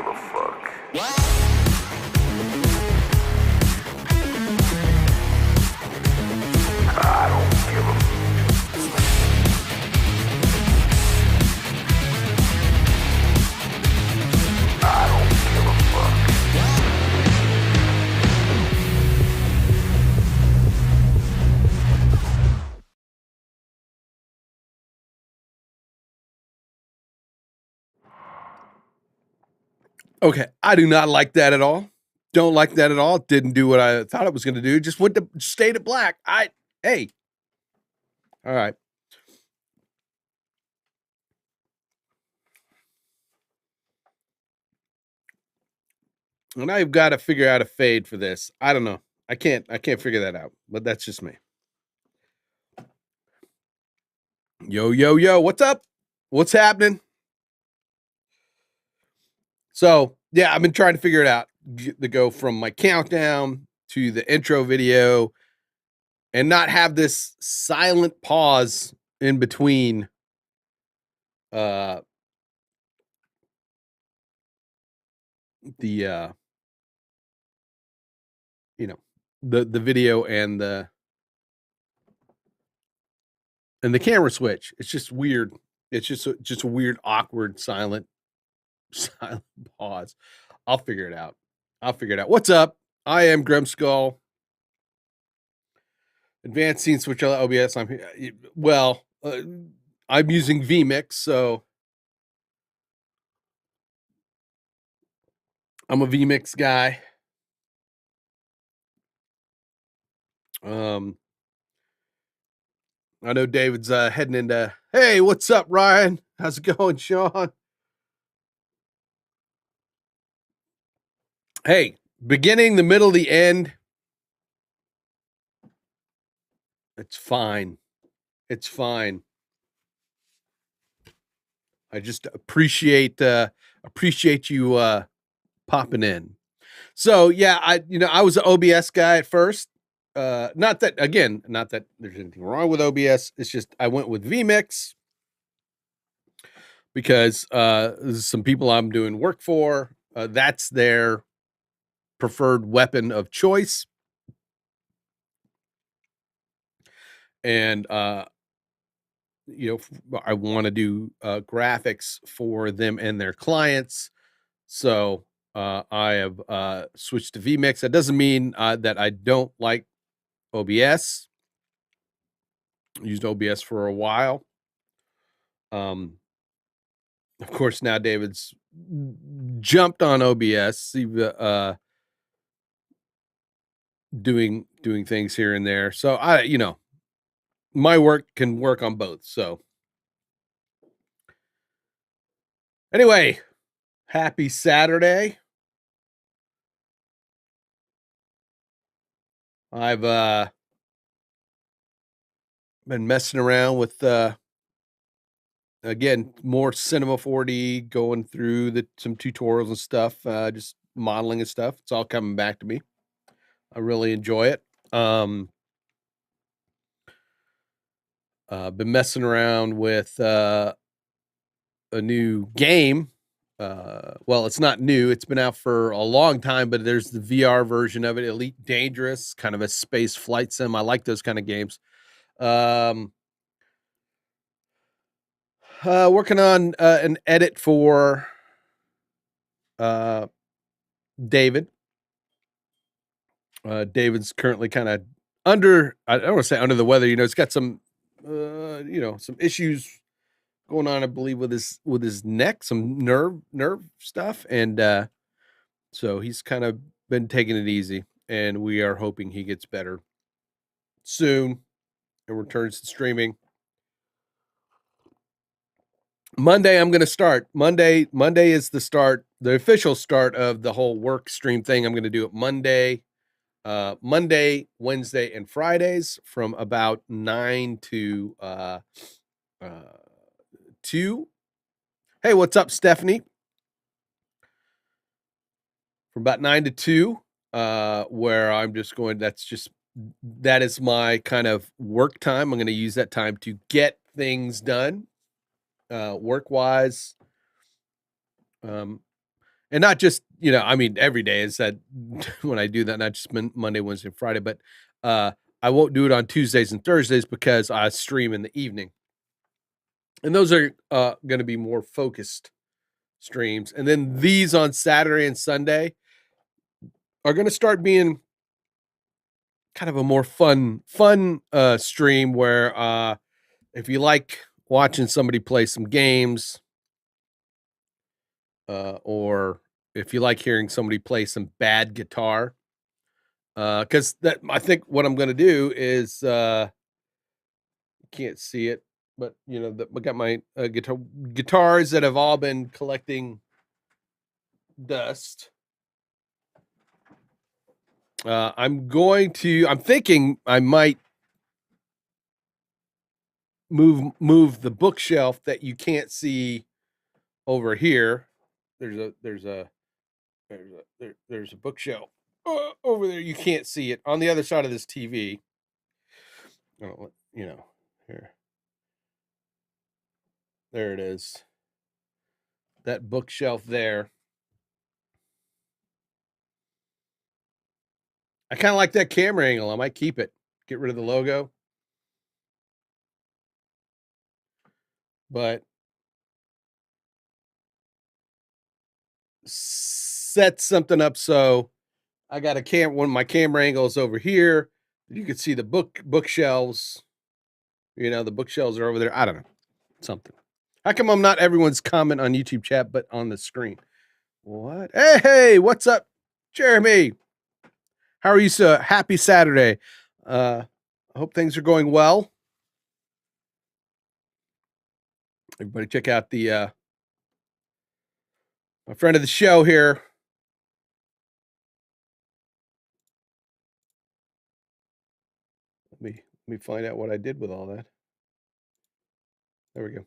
give a fuck. I don't give a I don't give a fuck. Okay, I do not like that at all. Don't like that at all. Didn't do what I thought it was going to do. Just stayed at black. Hey. All right. And I've got to figure out a fade for this. I don't know. I can't figure that out, but that's just me. Yo, what's up? What's happening? So, yeah, I've been trying to figure it out to go from my countdown to the intro video and not have this silent pause in between the the video and the camera switch. It's just weird. It's just a weird, awkward, silent pause. I'll figure it out. What's up? I am Grimskull. Advanced Scene Switch OBS. I'm using vMix, so I'm a vMix guy. I know David's heading into. Hey, what's up, Ryan? How's it going, Sean? Hey, beginning, the middle, the end. It's fine. It's fine. I just appreciate you popping in. So yeah, I was an OBS guy at first. Not that there's anything wrong with OBS. It's just I went with vMix because some people I'm doing work for, that's their preferred weapon of choice. And I want to do graphics for them and their clients. So I have switched to vMix. That doesn't mean that I don't like OBS. I used OBS for a while. Of course, now David's jumped on OBS, doing things here and there. So my work can work on both. So anyway, happy Saturday. I've been messing around with again, more Cinema 4D, going through some tutorials and stuff, just modeling and stuff. It's all coming back to me. I really enjoy it. Been messing around with a new game. Well, it's not new. It's been out for a long time, but there's the VR version of it, Elite Dangerous, kind of a space flight sim. I like those kind of games. Working on an edit for David. David's currently kind of I don't want to say under the weather. He's got some some issues going on, I believe, with his neck, some nerve stuff, and so he's kind of been taking it easy, and we are hoping he gets better soon and returns to streaming. Monday, I'm going to start. Monday is the official start of the whole work stream thing. I'm going to do it Monday, Wednesday, and Fridays from about 9 to 2. Hey, what's up, Stephanie? From about 9 to 2, where I'm just going. That is my kind of work time. I'm going to use that time to get things done. Work wise, and not just, I mean, every day is that when I do that, not just Monday, Wednesday, and Friday, but I won't do it on Tuesdays and Thursdays because I stream in the evening. And those are going to be more focused streams. And then these on Saturday and Sunday are going to start being kind of a more fun stream where if you like watching somebody play some games, or if you like hearing somebody play some bad guitar, because that I think what I'm going to do is can't see it, but I got my guitars that have all been collecting dust. I'm thinking I might move the bookshelf that you can't see over here. There's a bookshelf over there. You can't see it on the other side of this TV. Oh, here. There it is. That bookshelf there. I kind of like that camera angle. I might keep it. Get rid of the logo. But set something up so I got one of my camera angles over here. You can see the bookshelves. The bookshelves are over there. I don't know. Something. How come I'm not everyone's comment on YouTube chat, but on the screen? What? Hey, what's up, Jeremy? How are you, sir? Happy Saturday. I hope things are going well. Everybody check out the my friend of the show here. Let me find out what I did with all that. There we go.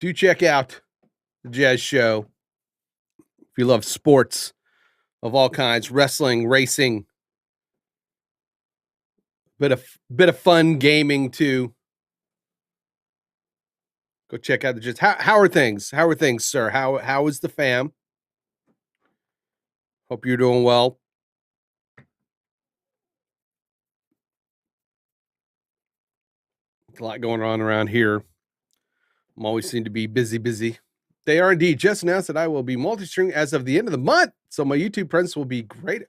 Do check out the Jazz Show if you love sports of all kinds, wrestling, racing, bit of fun gaming too. Go check out the Jazz. How are things? How are things, sir? How is the fam? Hope you're doing well. A lot going on around here. I'm always seem to be busy. They are indeed. Just announced that I will be multi-streaming as of the end of the month. So my YouTube presence will be great.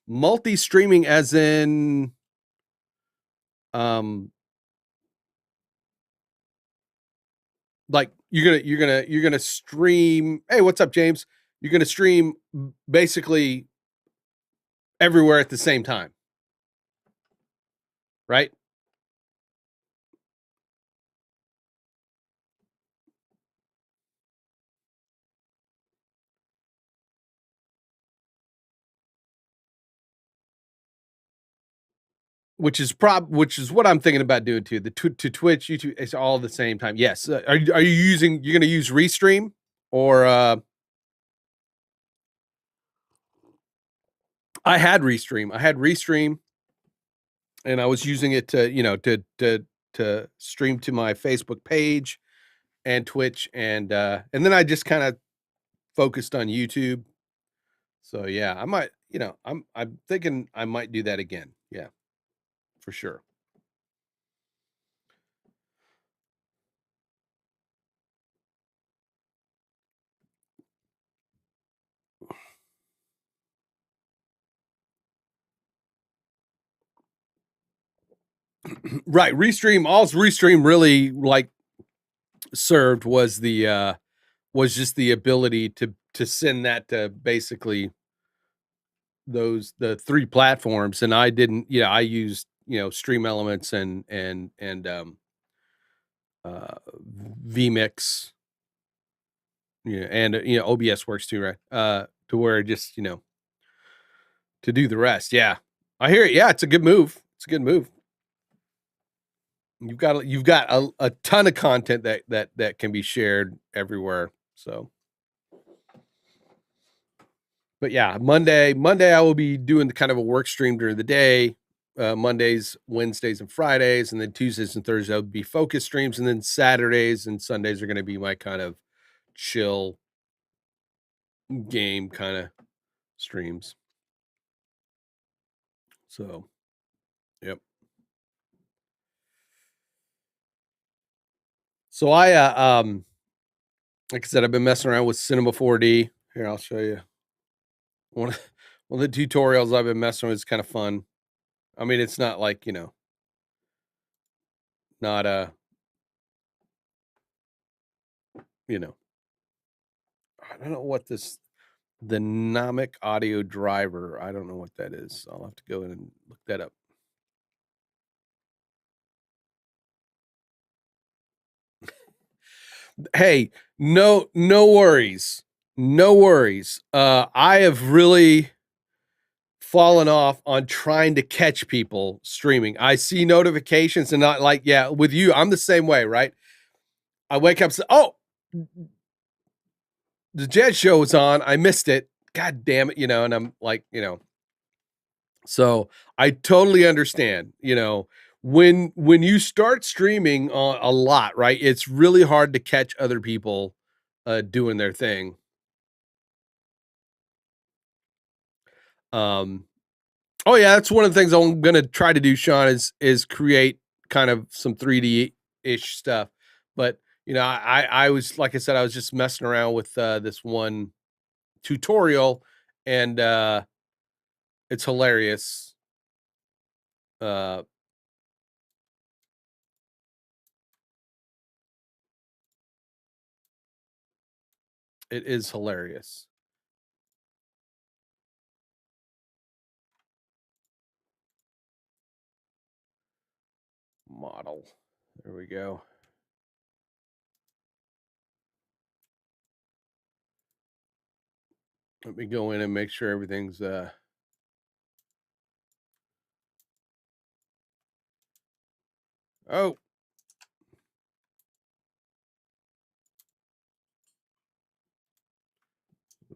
Multi-streaming as in like you're gonna stream. Hey, what's up, James? You're gonna stream basically everywhere at the same time. Right? Which is what I'm thinking about doing too. To Twitch, YouTube, it's all at the same time. Yes. Are you you're going to use Restream or I had Restream and I was using it to stream to my Facebook page and Twitch and then I just kind of focused on YouTube. So yeah, I might, I'm thinking I might do that again. Yeah. For sure. Right. Restream really like served was just the ability to send that to basically the three platforms. And I didn't, I used, Stream Elements and vMix, and OBS works too, right? To where just, to do the rest. Yeah. I hear it. Yeah, it's a good move. It's a good move. You've got a ton of content that can be shared everywhere. So, but yeah, Monday I will be doing the kind of a work stream during the day. Mondays, Wednesdays, and Fridays, and then Tuesdays and Thursdays will be focus streams, and then Saturdays and Sundays are going to be my kind of chill game kind of streams. So, yep. So like I said, I've been messing around with Cinema 4D. Here, I'll show you one of, one of the tutorials I've been messing with. Is kind of fun. I mean, it's not like, not you know, I don't know what this dynamic audio driver. I don't know what that is. I'll have to go in and look that up. Hey, no worries. No worries. I have really fallen off on trying to catch people streaming. I see notifications and not like, yeah, with you, I'm the same way, right? I wake up, say, oh, the Jazz show was on. I missed it. God damn it, and I'm like, so I totally understand, when you start streaming a lot, right? It's really hard to catch other people doing their thing. Um, oh yeah, that's one of the things I'm gonna try to do, Sean, is create kind of some 3D ish stuff. But I was, like I said, I was just messing around with this one tutorial, and it's hilarious. Uh, it is hilarious. Model. There we go. Let me go in and make sure everything's oh,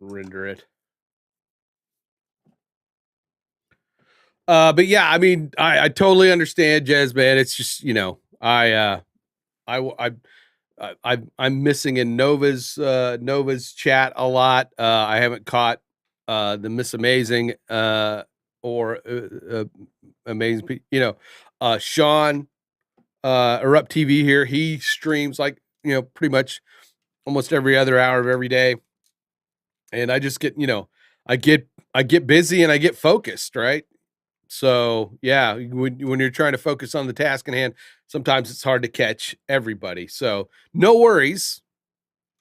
render it. But yeah, I mean, I totally understand, Jazz, man. It's just, I I'm missing in Nova's chat a lot. I haven't caught the Miss Amazing or Amazing, Sean Erupt TV here. He streams like, pretty much almost every other hour of every day, and I just get, I get I get busy and I get focused, right? So yeah, when you're trying to focus on the task in hand, sometimes it's hard to catch everybody. So no worries,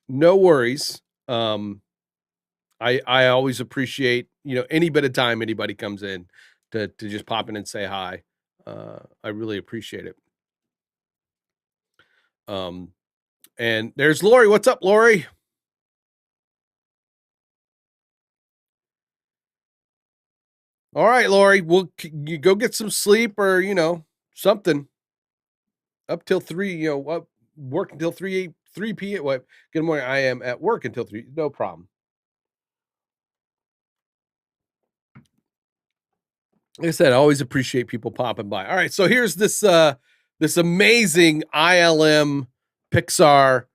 no worries. I always appreciate, any bit of time anybody comes in to just pop in and say hi. I really appreciate it. Um, and there's Lori. What's up, Lori? All right, Lori. Well, you go get some sleep, or something up till 3. What, work until 3 p.m. What? Good morning. I am at work until 3. No problem. Like I said, I always appreciate people popping by. All right, so here's this amazing ILM Pixar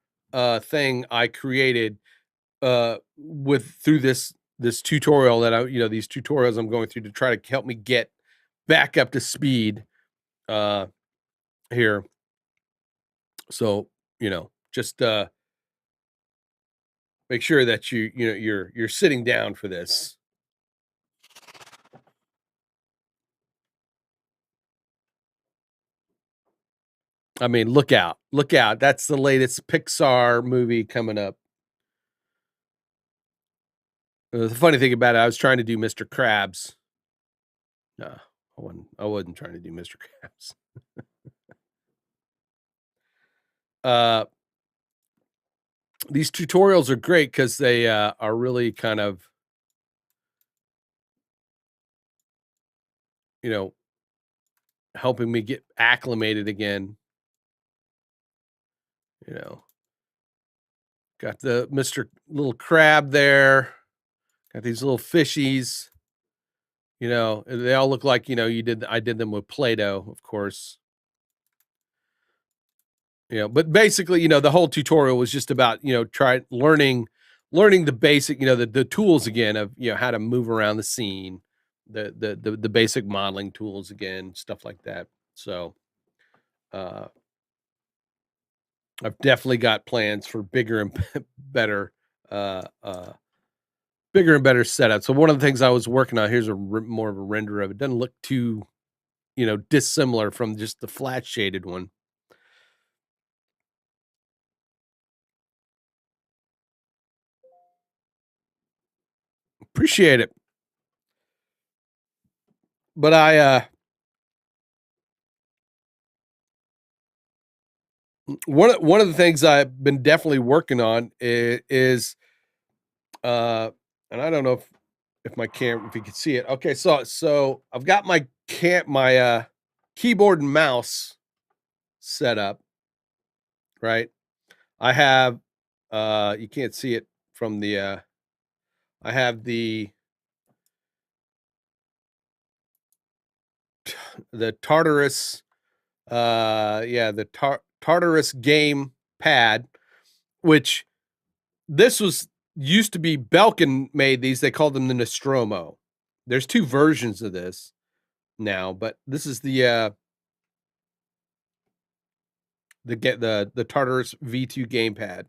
thing I created with through this tutorial that these tutorials I'm going through to try to help me get back up to speed uh here. So, just make sure that you're sitting down for this. I mean, look out. Look out. That's the latest Pixar movie coming up. The funny thing about it, I was trying to do Mr. Krabs. No, I wasn't trying to do Mr. Krabs. Uh, these tutorials are great because they are really kind of, you know, helping me get acclimated again. You know, got the Mr. Little Crab there. Got these little fishies. They all look like, I did them with Play-Doh, of course. But basically, the whole tutorial was just about, learning the basic, the tools again of, how to move around the scene, the basic modeling tools again, stuff like that. So, uh, I've definitely got plans for bigger and better, uh, uh, bigger and better setup. So one of the things I was working on, here's more of a render of it. Doesn't look too, dissimilar from just the flat shaded one. Appreciate it. But one of the things I've been definitely working on is uh, and I don't know if my camera, if you can see it. Okay, so I've got my keyboard and mouse set up, right? I have you can't see it from the I have the Tartarus Tartarus game pad, which this was used to be Belkin made these. They called them the Nostromo. There's two versions of this now, but this is the Tartarus V2 gamepad.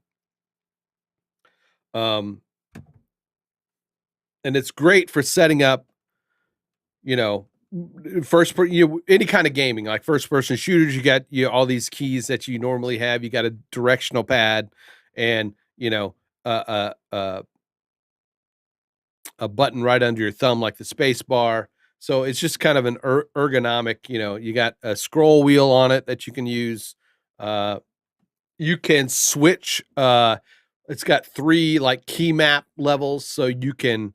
Um, and it's great for setting up, you know, any kind of gaming, like first person shooters. You got all these keys that you normally have. You got a directional pad, and a button right under your thumb, like the space bar. So it's just kind of an ergonomic. You got a scroll wheel on it that you can use. You can switch. It's got 3 like key map levels, so you can,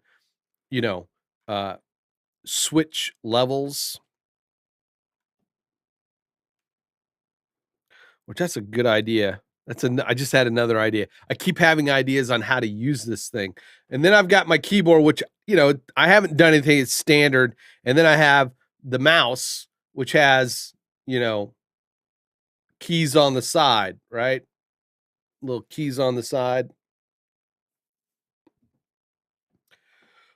you know, uh, switch levels, which that's a good idea. I just had another idea. I keep having ideas on how to use this thing. And then I've got my keyboard, which, I haven't done anything. It's standard. And then I have the mouse, which has, keys on the side, right? Little keys on the side.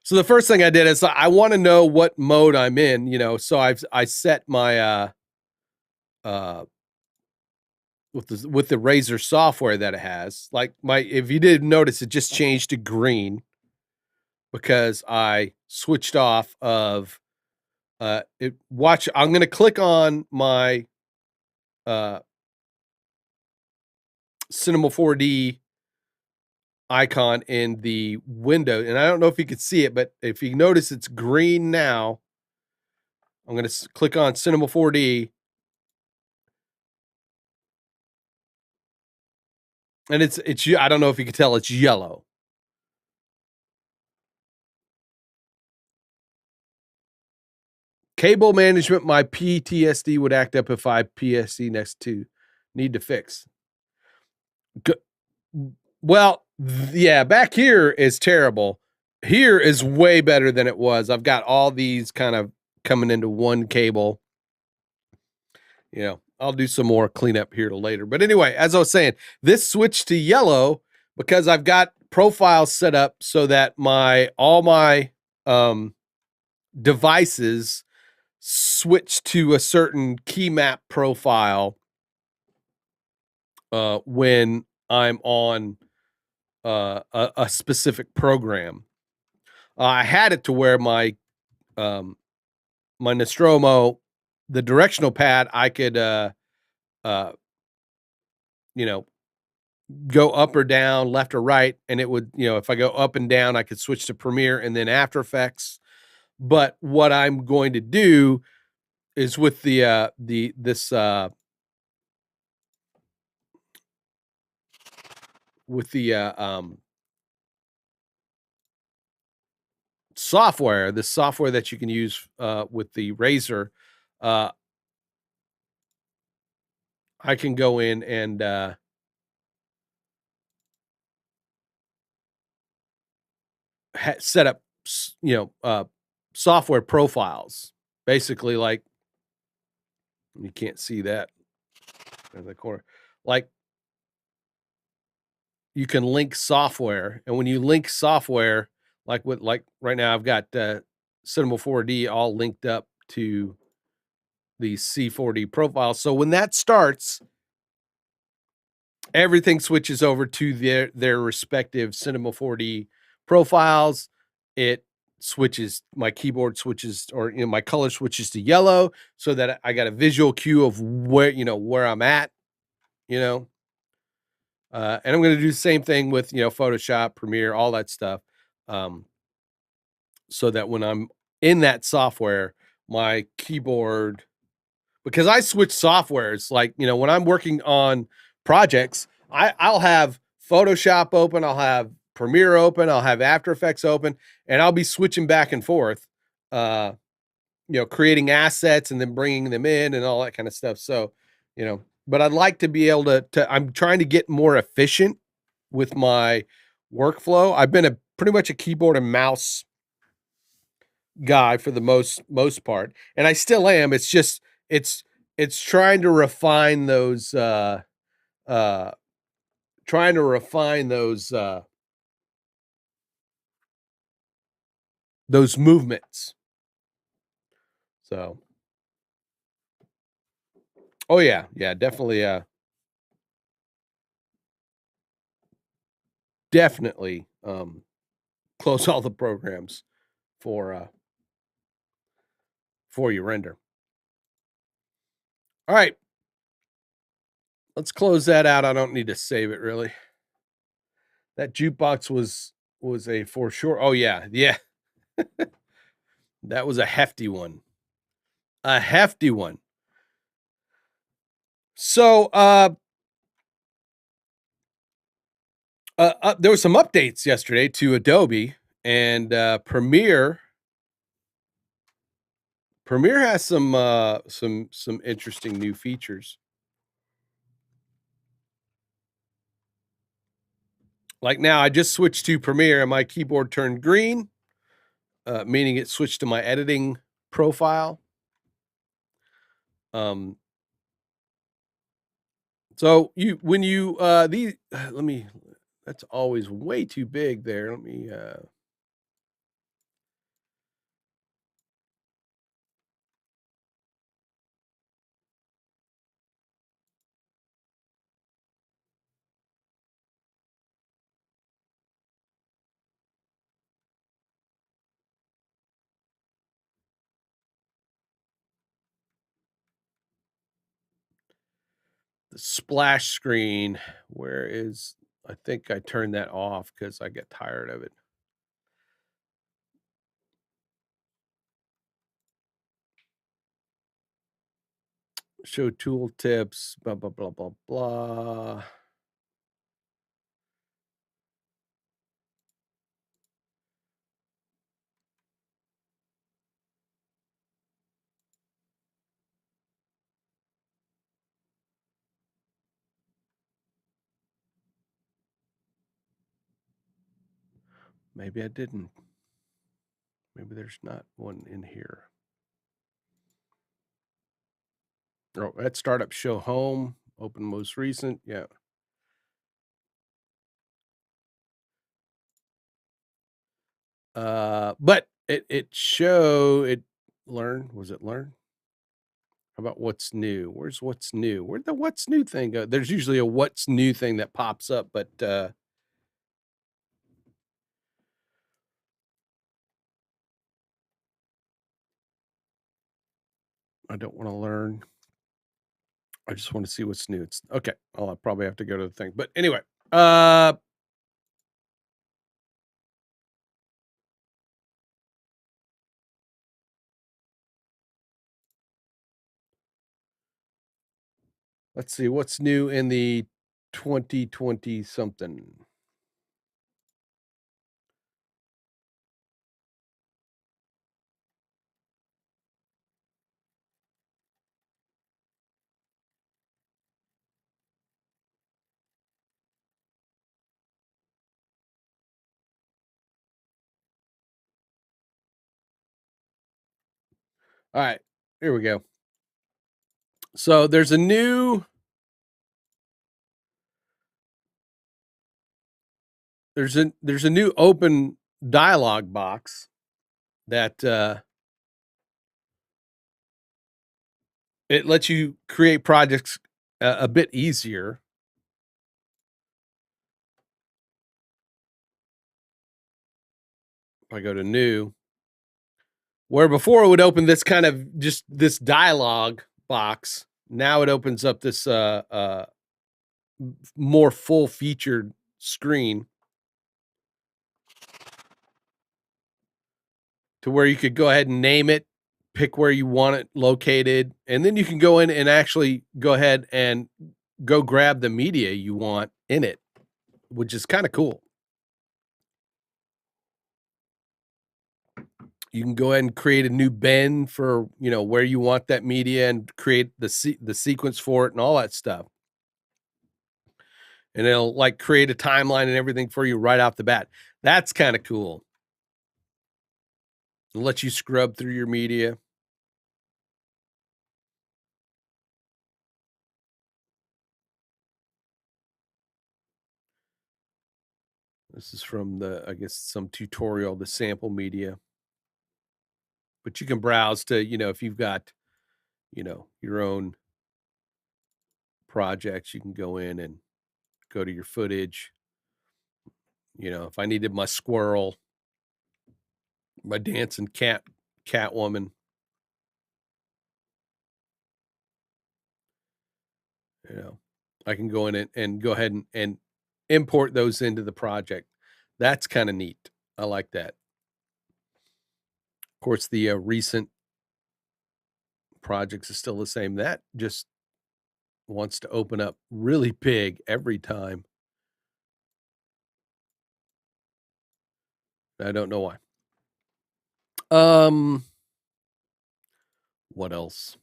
So the first thing I did is I want to know what mode I'm in, so I set my uh with the Razer software that it has. Like if you didn't notice, it just changed to green because I switched off of it. Watch, I'm going to click on my uh Cinema 4D icon in the window, and I don't know if you can see it, but if you notice it's green now, I'm going to click on Cinema 4D, and it's I don't know if you can tell, it's yellow. Cable management, my PTSD would act up if I PSC next to need to fix. Well, yeah, back here is terrible. Here is way better than it was. I've got all these kind of coming into one cable. I'll do some more cleanup here later. But anyway, as I was saying, this switched to yellow because I've got profiles set up so that all my devices switch to a certain key map profile when I'm on a specific program. I had it to where my Nostromo, the directional pad, I could uh, you know go up or down, left or right, and it would, if I go up and down, I could switch to Premiere and then After Effects. But what I'm going to do is with the software, this software that you can use with the Razer, uh, I can go in and set up, software profiles. Basically, like, you can't see that in the corner. like you can link software, and when you link software, like right now, I've got Cinema 4D all linked up to the C4D profile. So when that starts, everything switches over to their respective Cinema 4D profiles. It switches my keyboard switches, or my color switches to yellow, so that I got a visual cue of where I'm at, you know. And I'm going to do the same thing with Photoshop, Premiere, all that stuff, um, so that when I'm in that software, my keyboard, because I switch softwares, like when I'm working on projects, I'll have Photoshop open, I'll have Premiere open, I'll have After Effects open, and I'll be switching back and forth, uh, creating assets and then bringing them in and all that kind of stuff. So, but I'd like to be able to I'm trying to get more efficient with my workflow. I've been a pretty much a keyboard and mouse guy for the most part, and I still am. It's just it's trying to refine uh those movements. So, oh yeah, yeah, definitely definitely close all the programs for for your render. All right, let's close that out. I don't need to save it really. That jukebox was a for sure. Oh yeah, yeah. That was a hefty one. A hefty one. So, there was some updates yesterday to Adobe, and Premiere has some interesting new features. Like now, I just switched to Premiere, and my keyboard turned green, meaning it switched to my editing profile. Um, so you when you the let me that's always way too big there. Let me the splash screen. Where is I think I turned that off because I get tired of it. Show tool tips, blah blah blah blah blah. Maybe I didn't. Maybe there's not one in here. Oh, that startup show home, open most recent. Yeah. But it learn. Was it learn? How about what's new? Where's what's new? Where'd the what's new thing go? There's usually a what's new thing that pops up, but I don't want to learn. I just want to see what's new. It's okay. I'll probably have to go to the thing. But anyway, uh let's see what's new in the 2020 something. All right, here we go. So there's a new there's a new open dialog box that it lets you create projects a bit easier. If I go to new, where before it would open this kind of just this dialog box, now it opens up this more full featured screen to where you could go ahead and name it, pick where you want it located, and then you can go in and actually go ahead and go grab the media you want in it, which is kind of cool. You can go ahead and create a new bin for, where you want that media and create the sequence for it and all that stuff. And it'll like create a timeline and everything for you right off the bat. That's kind of cool. It'll let you scrub through your media. This is from I guess some tutorial, the sample media. But you can browse to, if you've got, your own projects, you can go in and go to your footage. If I needed my squirrel, my dancing Catwoman, I can go in and go ahead and import those into the project. That's kind of neat. I like that. Of course, the recent projects is still the same. That just wants to open up really big every time. I don't know why. What else?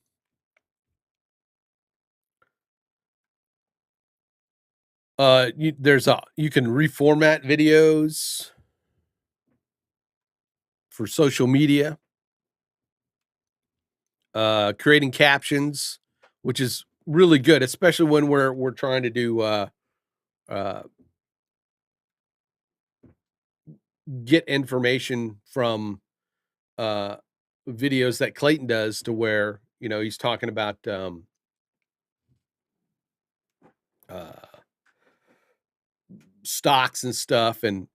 You can reformat videos for social media, creating captions, which is really good, especially when we're trying to do uh, get information from videos that Clayton does to where he's talking about uh, stocks and stuff, and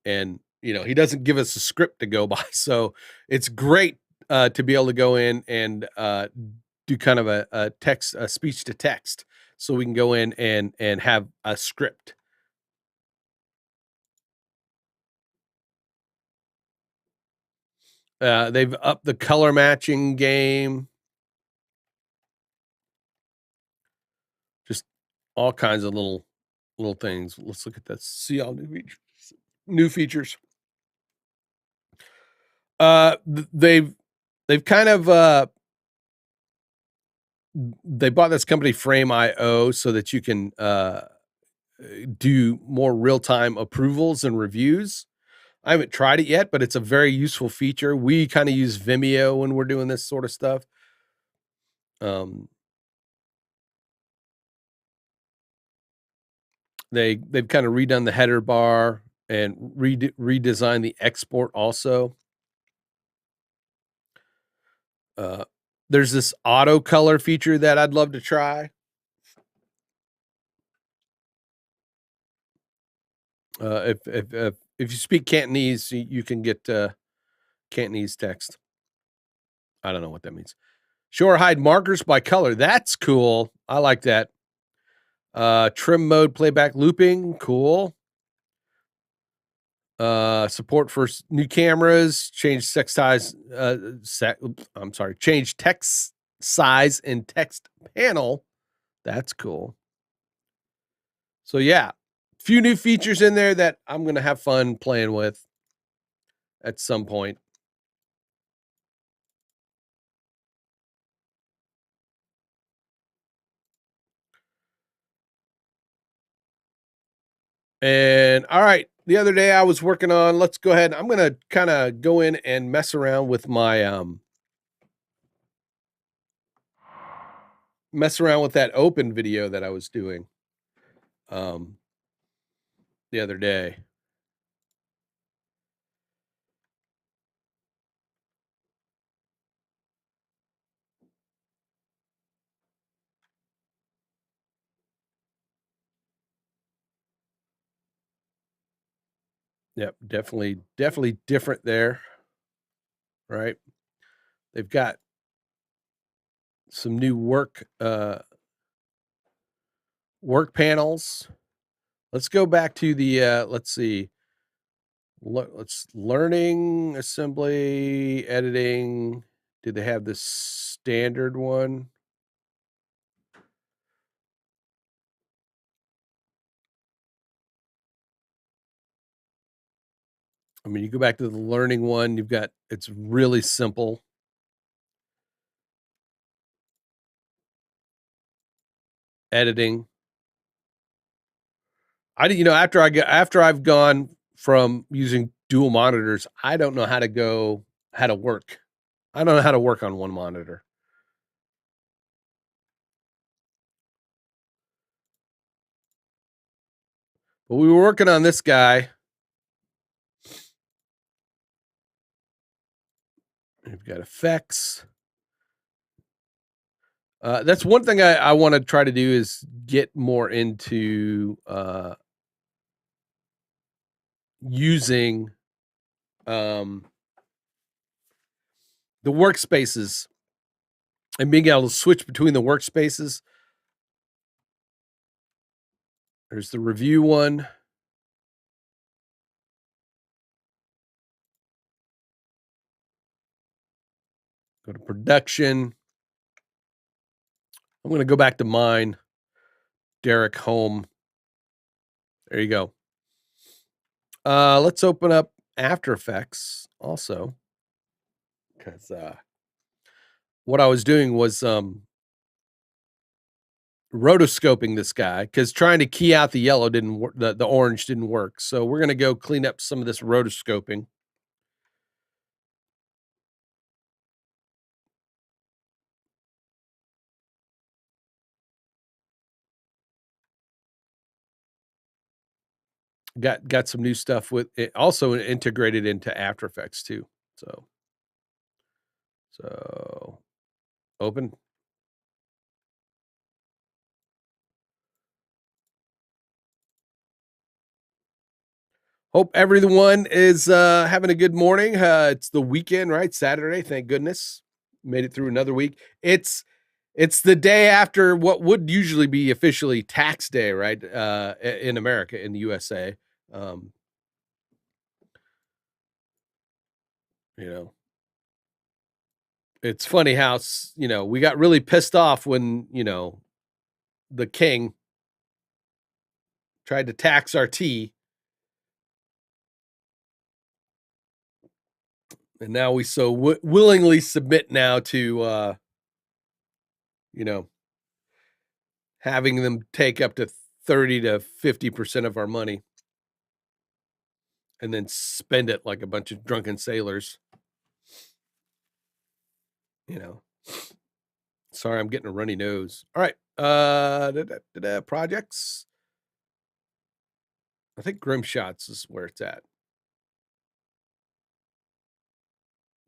he doesn't give us a script to go by, so it's great to be able to go in and do kind of a text, a speech to text, so we can go in and have a script. They've upped the color matching game. Just all kinds of little things. Let's look at that. See all new features. New features. They've kind of they bought this company Frame.io so that you can do more real-time approvals and reviews. I haven't tried it yet, but it's a very useful feature. We kind of use Vimeo when we're doing this sort of stuff. They've kind of redone the header bar and redesigned the export also. There's this auto color feature that I'd love to try. If you speak Cantonese, you can get Cantonese text. I don't know what that means. Sure, hide markers by color. That's cool. I like that. Trim mode playback looping. Cool. Support for new cameras. Change text size. Change text size in text panel. That's cool. So yeah, few new features in there that I'm gonna have fun playing with at some point. And all right, the other day I was working on, let's go ahead. I'm gonna kind of go in and mess around with my mess around with that open video that I was doing the other day. Yep, definitely different there, right? They've got some new work panels. Let's go back to the let's see. Let's learning, assembly, editing. Do they have the standard one? I mean, you go back to the learning one, it's really simple. Editing. After I've gone from using dual monitors, I don't know how to work. I don't know how to work on one monitor. But we were working on this guy. We've got effects. That's one thing I want to try to do is get more into using um, the workspaces and being able to switch between the workspaces. There's the review one. Go to production. I'm going to go back to mine. Derek Home. There you go. Let's open up After Effects also, because what I was doing was rotoscoping this guy because trying to key out the yellow didn't work. The orange didn't work. So we're gonna go clean up some of this rotoscoping. Got some new stuff with it, also integrated into After Effects too. So open. Hope everyone is having a good morning. It's the weekend, right? Saturday, thank goodness. Made it through another week. It's the day after what would usually be officially tax day, right? In America, in the USA. Um, you know, it's funny how we got really pissed off when the king tried to tax our tea, and now we so willingly submit now to you know having them take up to 30 to 50% of our money and then spend it like a bunch of drunken sailors. You know, sorry, I'm getting a runny nose. All right, projects. I think Grim Shots is where it's at.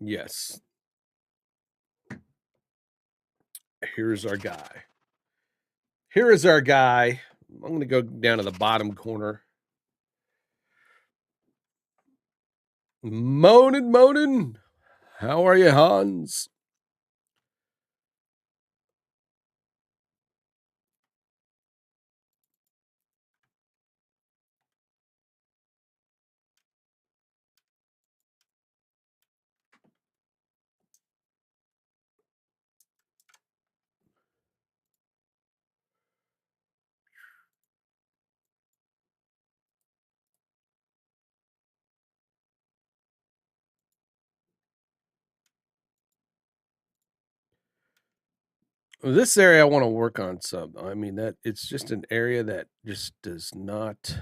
Yes. Here's our guy. Here is our guy. I'm going to go down to the bottom corner. Moanin'. How are you, Hans? This area I want to work on some. I mean, that it's just an area that just does not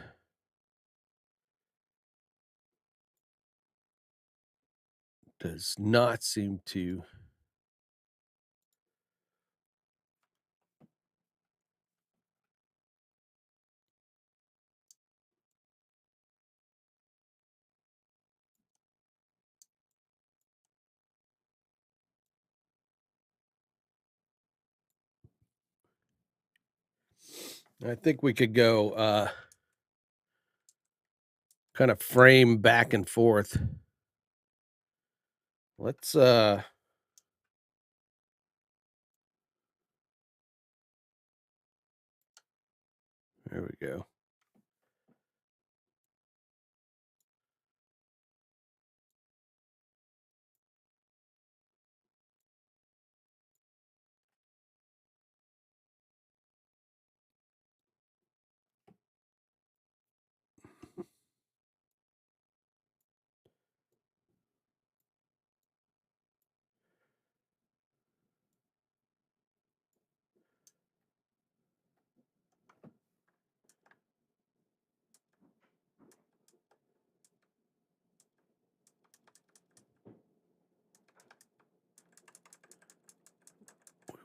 seem to. I think we could go kind of frame back and forth. Let's there we go.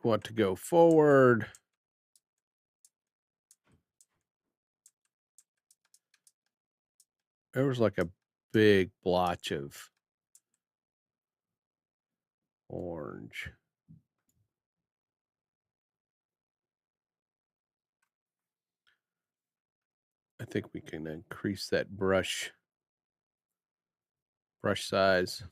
We want to go forward. There was like a big blotch of orange. I think we can increase that brush size.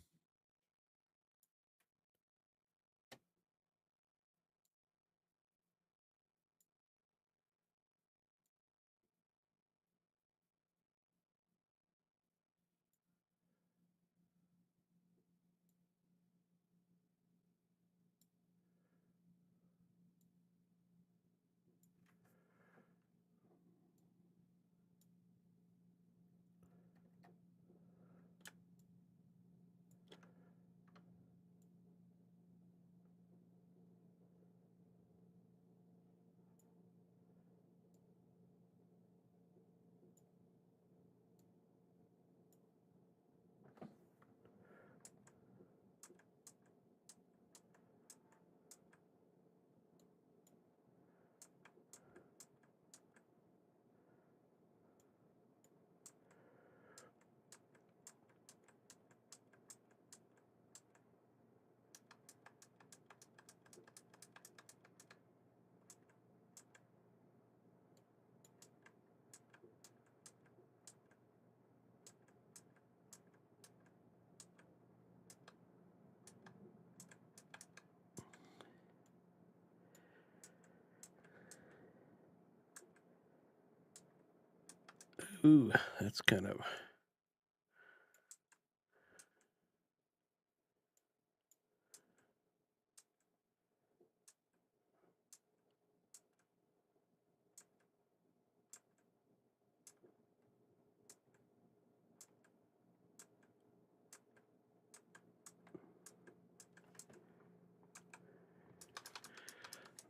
Ooh, that's kind of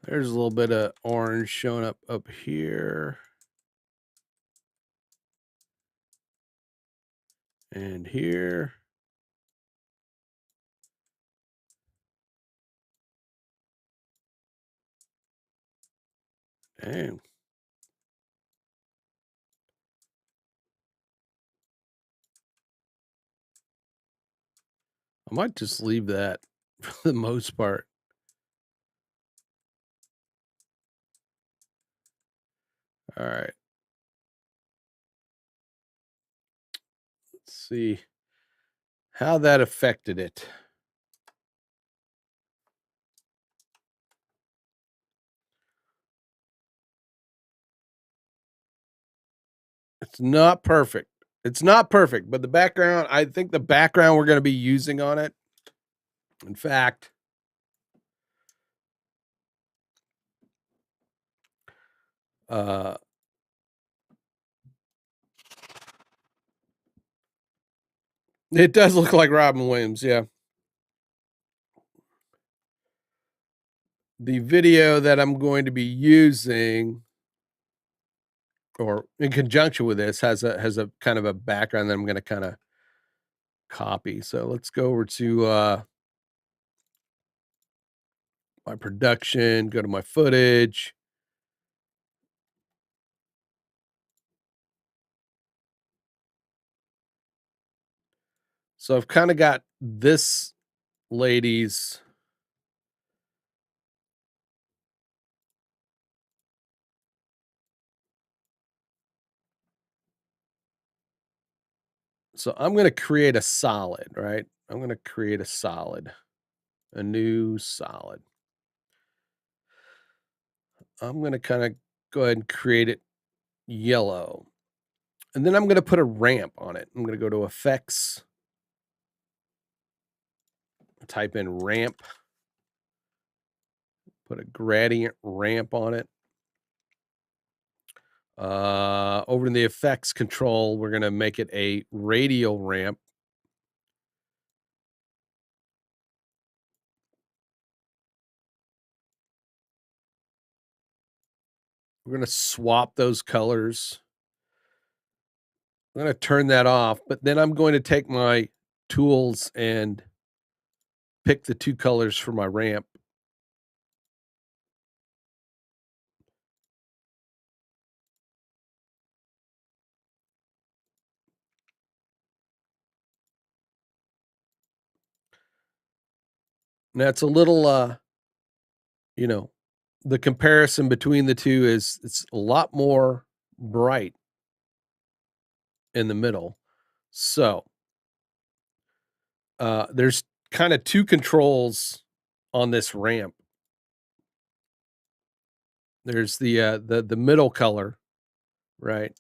there's a little bit of orange showing up here and here. Dang. I might just leave that for the most part. All right. Let's see how that affected it. It's not perfect. It's not perfect, but the background, I think the background we're going to be using on it. In fact, uh it does look like Robin Williams, yeah. The video that I'm going to be using or in conjunction with this has a kind of a background that I'm going to kind of copy. So let's go over to my production, go to my footage. So I've kind of got this lady's So I'm going to create a solid, right? I'm going to create a solid, a new solid. I'm going to kind of go ahead and create it yellow. And then I'm going to put a ramp on it. I'm going to go to effects, type in ramp, put a gradient ramp on it. Over in the effects control, we're going to make it a radial ramp. We're going to swap those colors. I'm going to turn that off, but then I'm going to take my tools and pick the two colors for my ramp. Now it's a little, you know, the comparison between the two is it's a lot more bright in the middle. So, there's kind of two controls on this ramp. There's the middle color, right?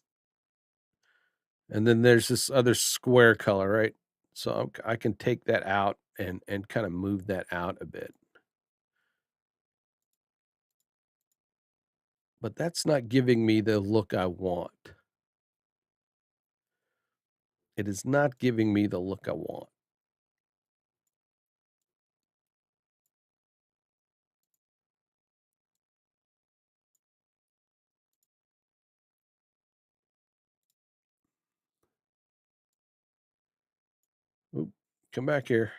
And then there's this other square color, right? So I can take that out and kind of move that out a bit. But that's not giving me the look I want. It is not giving me the look I want. Oop, come back here.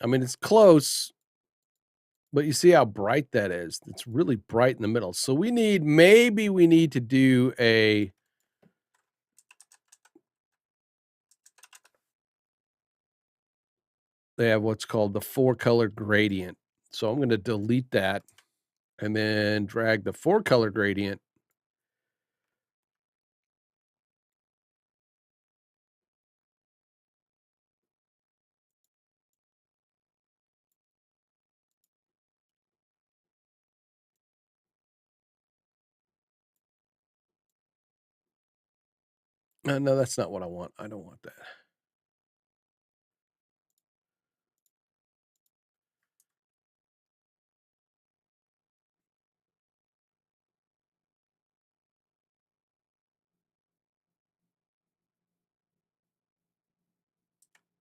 I mean, it's close, but you see how bright that is? It's really bright in the middle. So maybe we need to do they have what's called the 4-color gradient. So I'm gonna delete that and then drag the 4-color gradient. No, that's not what I want. I don't want that.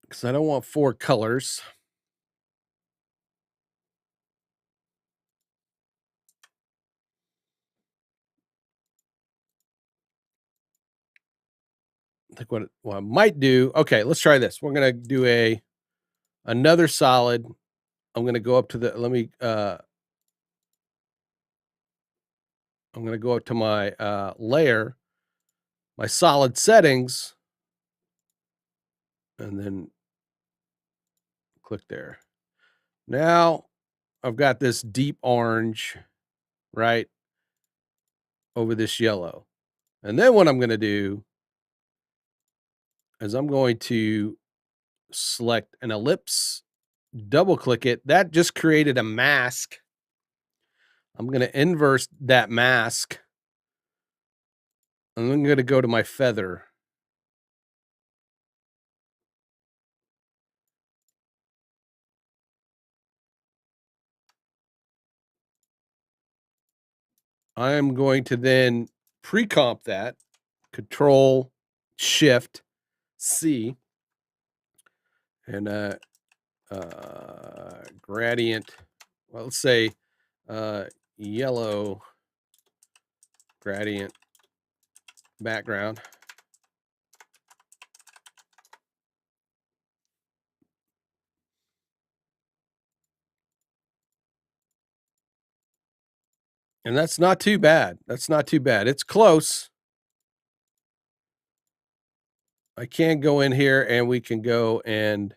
Because I don't want 4 colors. I think what I might do. Okay, let's try this. We're gonna do another solid. I'm gonna go up to the I'm gonna go up to my layer, my solid settings, and then click there. Now I've got this deep orange, right, over this yellow. And then what I'm gonna do is I'm going to select an ellipse, double click it. That just created a mask. I'm gonna inverse that mask. And I'm gonna go to my feather. I am going to then pre-comp that, Control Shift C, and gradient. Well, let's say yellow gradient background. And that's not too bad. That's not too bad. It's close. I can go in here and we can go and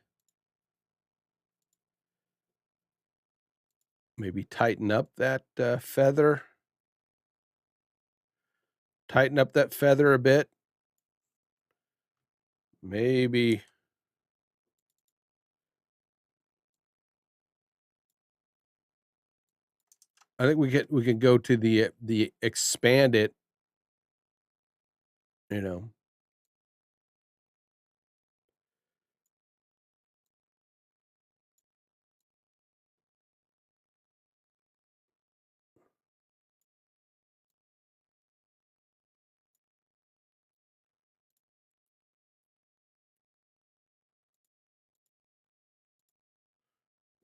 Maybe tighten up that feather. Tighten up that feather a bit. Maybe. I think we can go to the expand it, you know.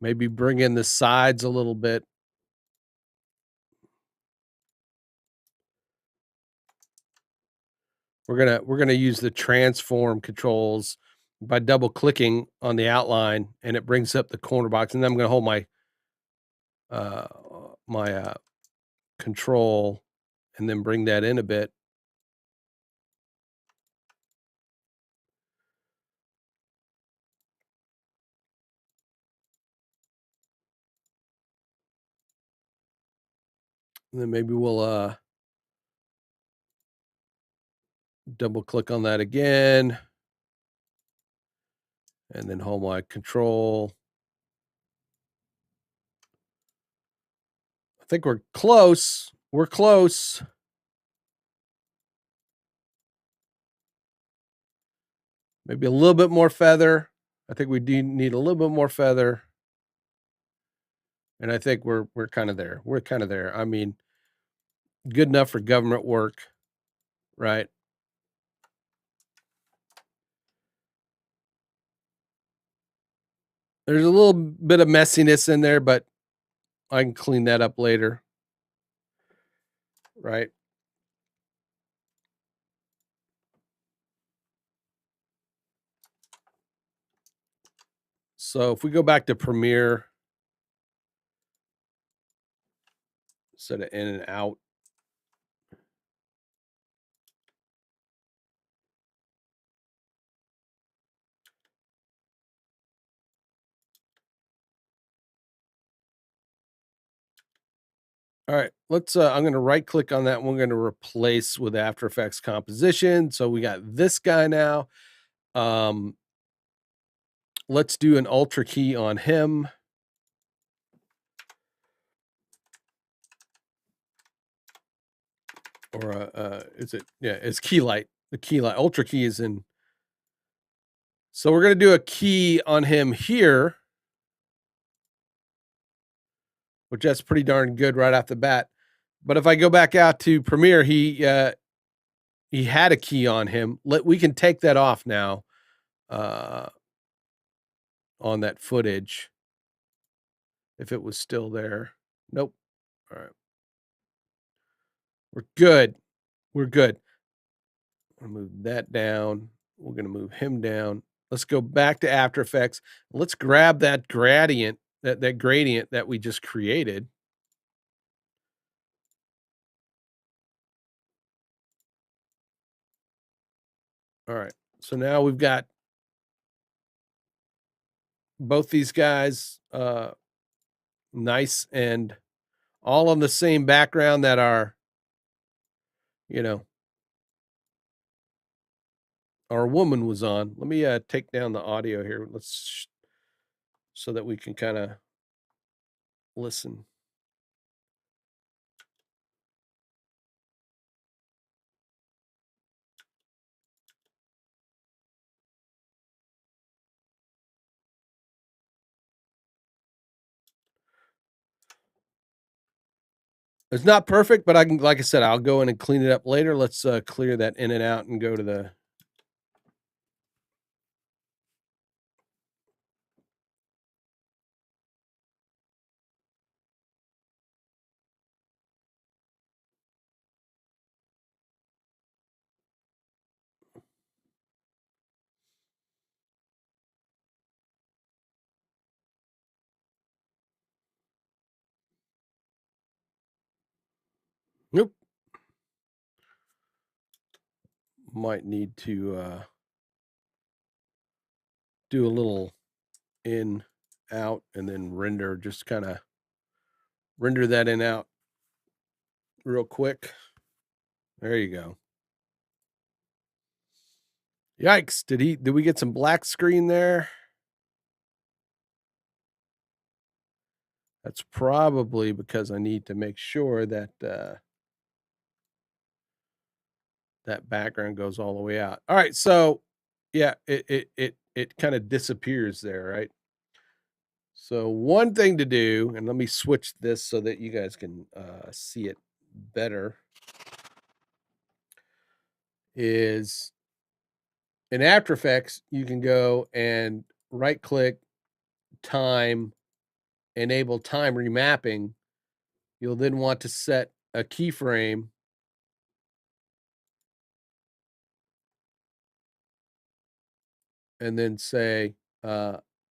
Maybe bring in the sides a little bit. We're gonna use the transform controls by double clicking on the outline, and it brings up the corner box. And then I'm gonna hold uh, my control and then bring that in a bit. And then maybe we'll double click on that again, and then hold my control. I think we're close. We're close. Maybe a little bit more feather. I think we do need a little bit more feather. And I think we're kind of there. We're kind of there. I mean, good enough for government work, right? There's a little bit of messiness in there, but I can clean that up later, right? So if we go back to Premiere, instead of in and out, all right, let's I'm going to right click on that. We're going to replace with After Effects composition. So we got this guy now. Um let's do an ultra key on him. Or is it, yeah, it's key light. The key light ultra key is in. So we're going to do a key on him here, which that's pretty darn good right off the bat. But if I go back out to Premiere, he had a key on him. We can take that off now uh, on that footage if it was still there. Nope. All right. We're good. We're good. I'll move that down. We're going to move him down. Let's go back to After Effects. Let's grab that gradient, that gradient that we just created. All right. So now we've got both these guys nice and all on the same background that you know, our woman was on. Let me take down the audio here. So that we can kind of listen. It's not perfect, but I can, like I said, I'll go in and clean it up later. Let's clear that in and out and go to the. Nope. Might need to do a little in, out, and then render, just kind of render that in out real quick. There you go. Yikes! Did we get some black screen there? That's probably because I need to make sure that that background goes all the way out. All right, so yeah, it kind of disappears there, right? So one thing to do, and let me switch this so that you guys can see it better, is in After Effects, you can go and right click time, enable time remapping. You'll then want to set a keyframe and then say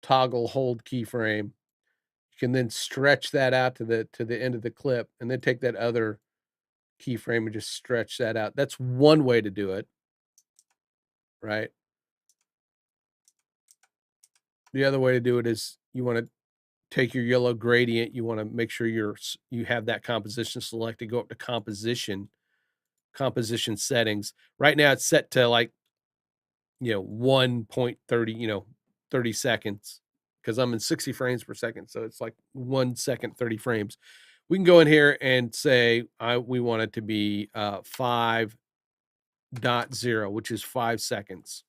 toggle hold keyframe. You can then stretch that out to the end of the clip and then take that other keyframe and just stretch that out. That's one way to do it, right? The other way to do it is you want to take your yellow gradient, you want to make sure you have that composition selected, go up to composition settings. Right now it's set to like 1.30, 30 seconds because I'm in 60 frames per second. So it's like 1 second, 30 frames. We can go in here and say we want it to be 5.0, which is 5 seconds.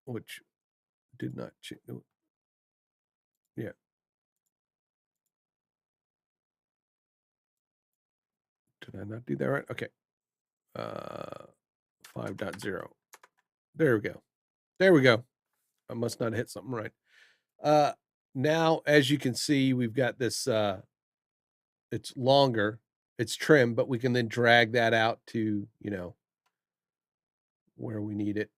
Which did not change. Yeah. Did I not do that right? Okay. 5.0. There we go. There we go. I must not hit something right. Now, as you can see, we've got this, it's longer, it's trimmed, but we can then drag that out to, where we need it.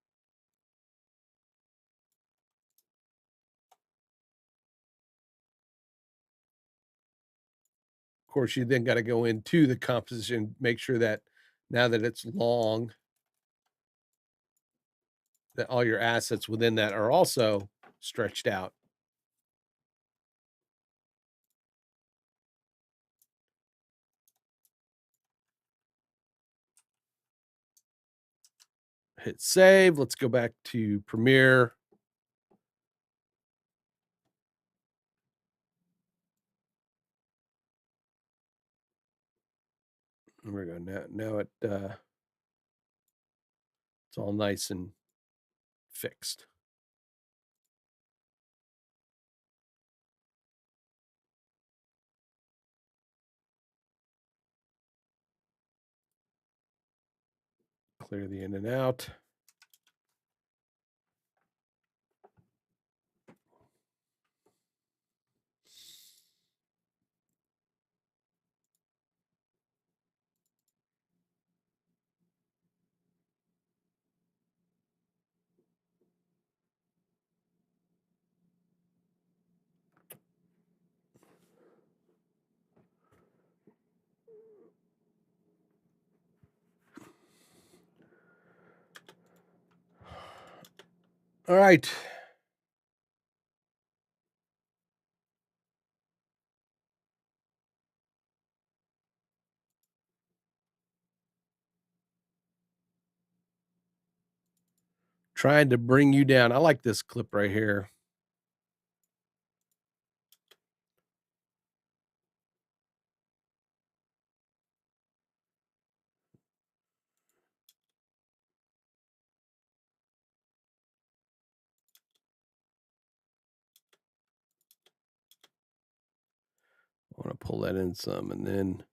Of course, you then got to go into the composition, make sure that now that it's long, that all your assets within that are also stretched out. Hit save. Let's go back to Premiere. There we go. Now it's all nice and fixed. Clear the in and out. All right. Trying to bring you down. I like this clip right here. I want to pull that in some and then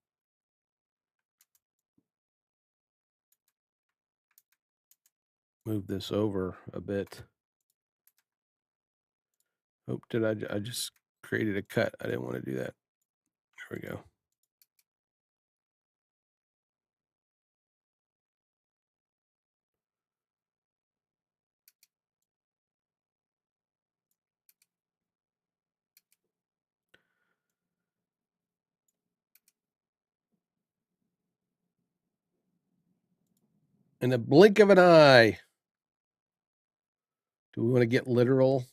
move this over a bit. Oh, I just created a cut. I didn't want to do that. There we go. In the blink of an eye. Do we want to get literal?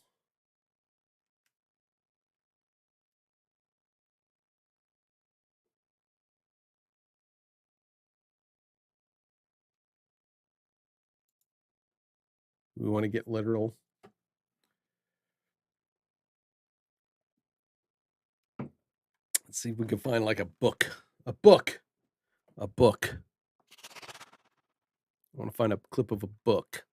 We want to get literal. Let's see if we can find like a book. A book. A book. I want to find a clip of a book.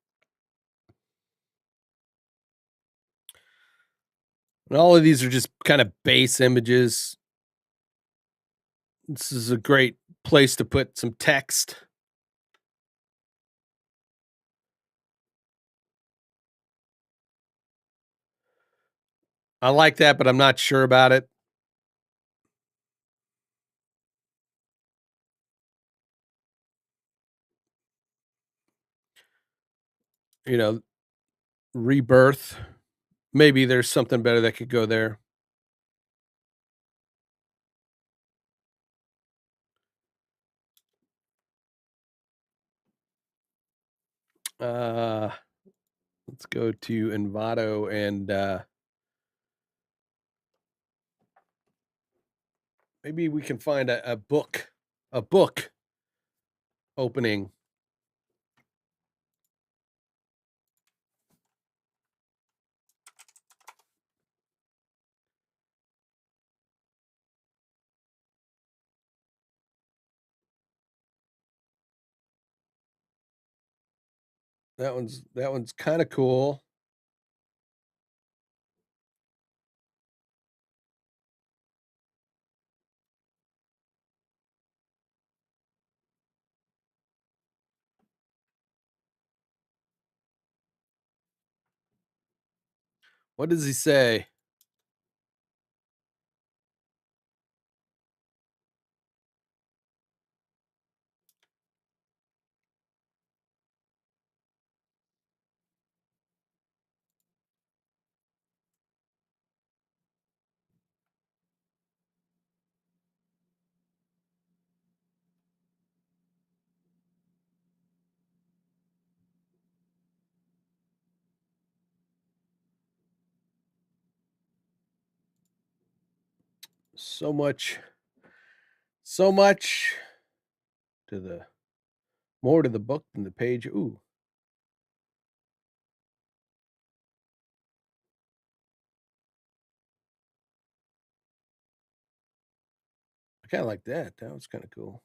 And all of these are just kind of base images. This is a great place to put some text. I like that, but I'm not sure about it. You know, rebirth. Maybe there's something better that could go there. Uh, let's go to Envato and maybe we can find a book, a book opening. That one's kind of cool. What does he say? So much, so much to the more to the book than the page. Ooh, I kind of like that. That was kind of cool.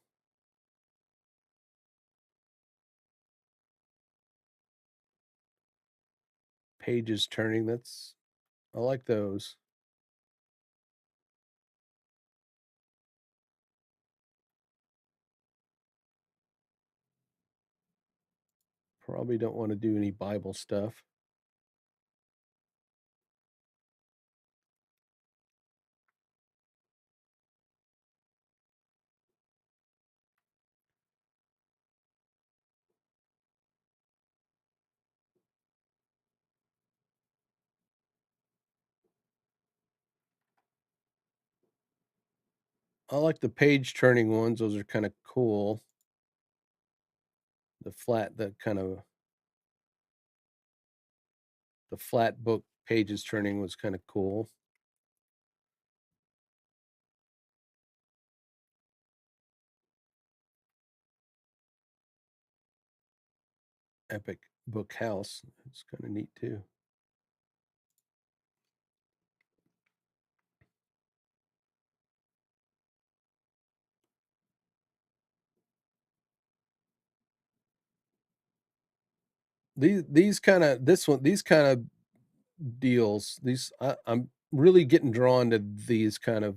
Pages turning. I like those. Probably don't want to do any Bible stuff. I like the page turning ones. Those are kind of cool. The flat book pages turning was kind of cool. Epic book house. It's kind of neat too. These kind of this one these kind of deals. I'm really getting drawn to these kind of.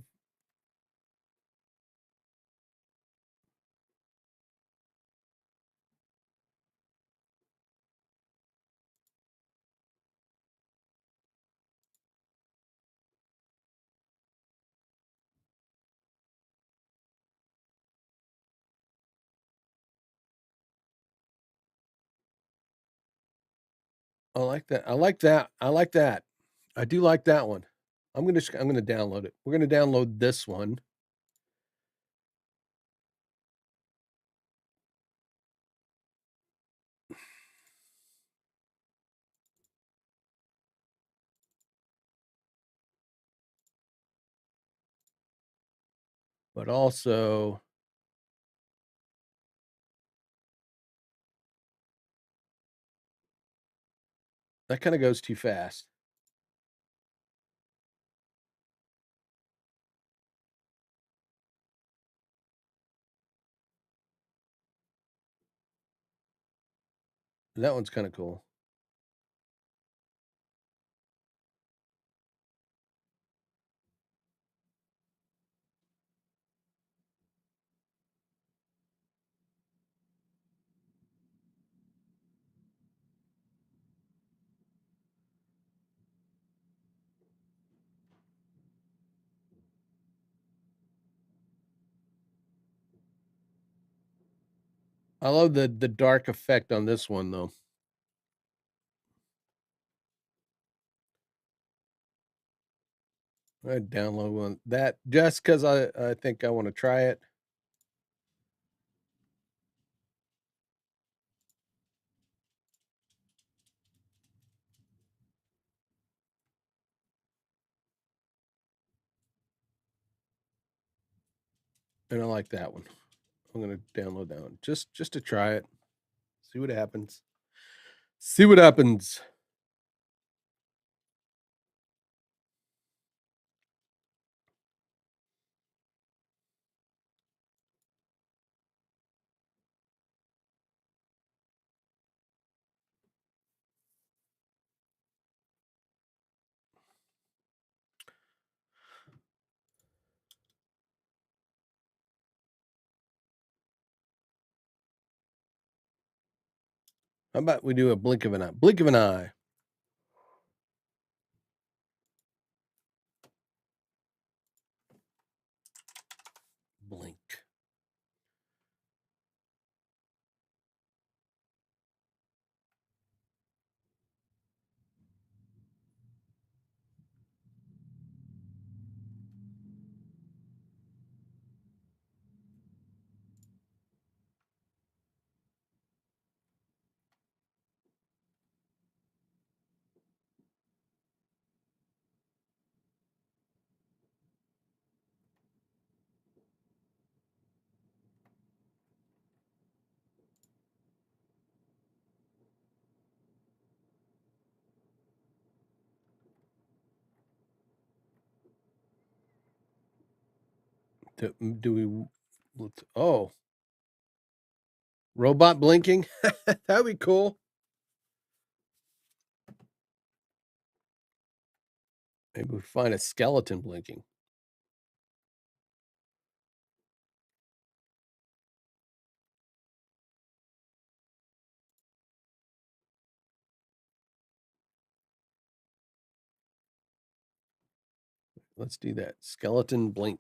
I like that. I like that. I like that. I do like that one. I'm gonna download it. We're gonna download this one. But also That kind of goes too fast. That one's kind of cool. I love the dark effect on this one though. I download one that just because I think I want to try it. And I like that one. I'm gonna download that one just to try it. See what happens. See what happens. How about we do a blink of an eye? Blink of an eye. Blink. Do we? Oh, robot blinking. That'd be cool. Maybe we find a skeleton blinking. Let's do that. Skeleton blink.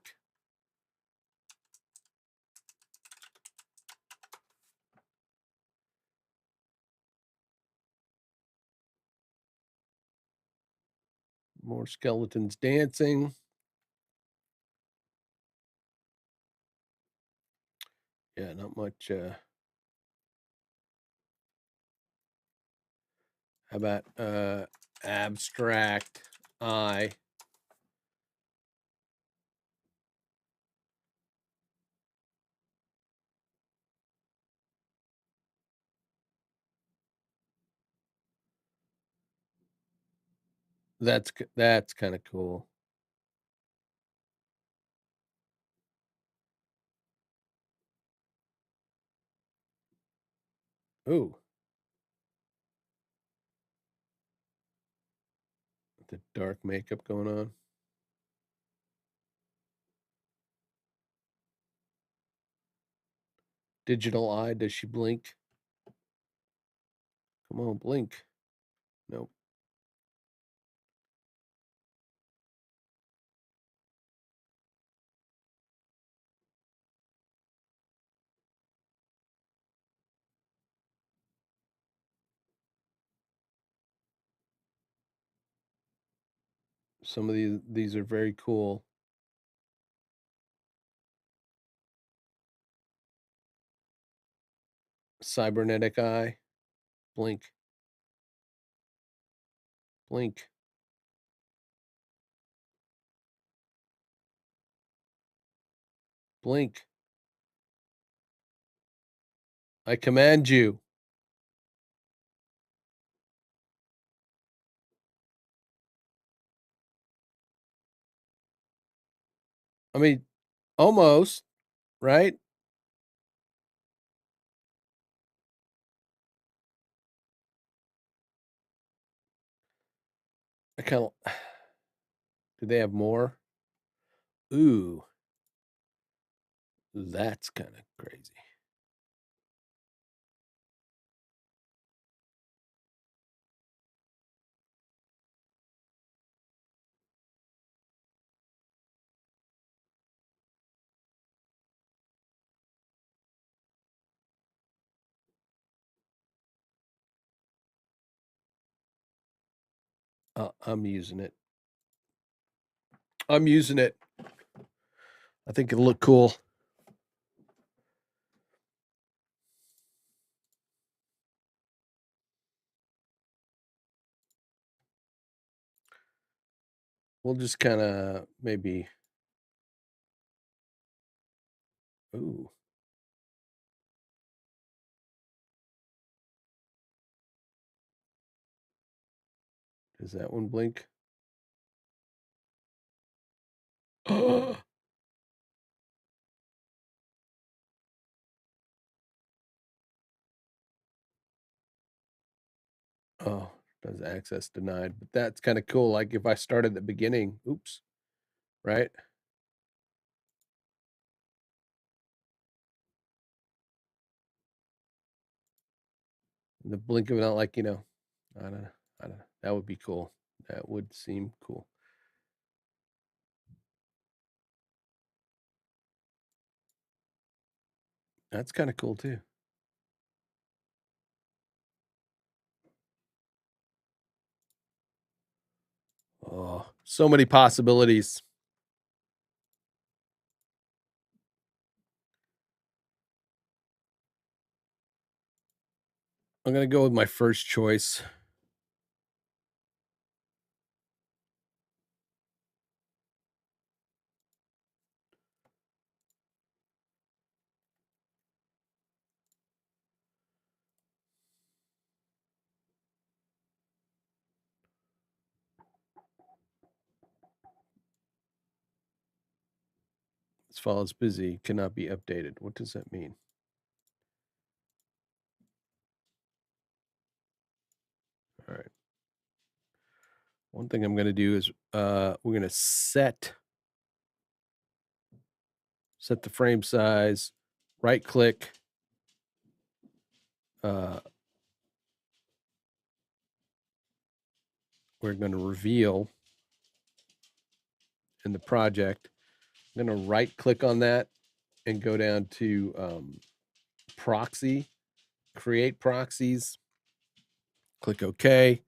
More skeletons dancing. Yeah, not much. How about abstract eye? That's kind of cool. Ooh, the dark makeup going on. Digital eye. Does she blink? Come on, blink. Nope. Some of these are very cool. Cybernetic eye. Blink. Blink. Blink. I command you. I mean, almost, right? I kind of do they have more? Ooh, that's kind of crazy. I'm using it. I'm using it. I think it'll look cool. We'll just kind of maybe. Ooh, does that one blink? Oh, does access denied? But that's kind of cool. Like if I start at the beginning, oops, right? In the blink of an eye, like I don't know. I don't know. That would be cool. That would seem cool. That's kind of cool too. Oh, so many possibilities. I'm gonna go with my first choice. This file is busy, cannot be updated. What does that mean? All right. One thing I'm gonna do is we're gonna set the frame size, right click, uh, we're going to reveal in the project. I'm going to right click on that and go down to proxy, create proxies, click OK.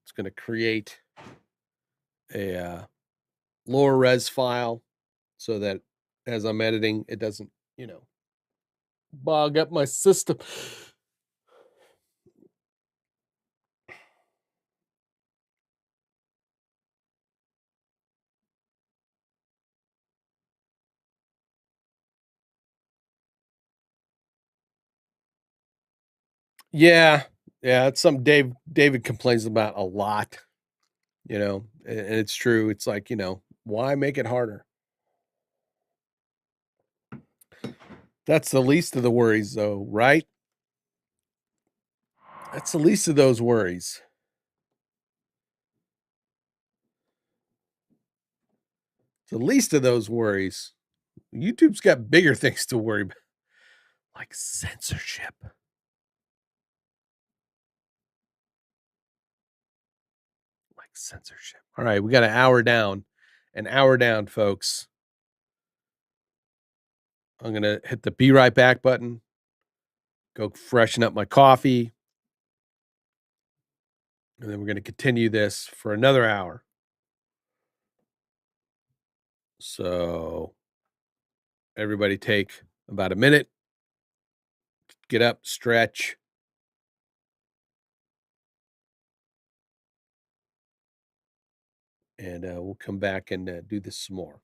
It's going to create a lower res file so that as I'm editing, it doesn't, bog up my system. Yeah, yeah, it's something David complains about a lot, and it's true. It's like, why make it harder? That's the least of the worries, though, right? That's the least of those worries. The least of those worries. YouTube's got bigger things to worry about, like censorship. Like censorship. All right, we got an hour down. An hour down, folks. I'm gonna hit the be right back button, go freshen up my coffee, and then we're gonna continue this for another hour. So everybody take about a minute, get up, stretch, and we'll come back and do this some more.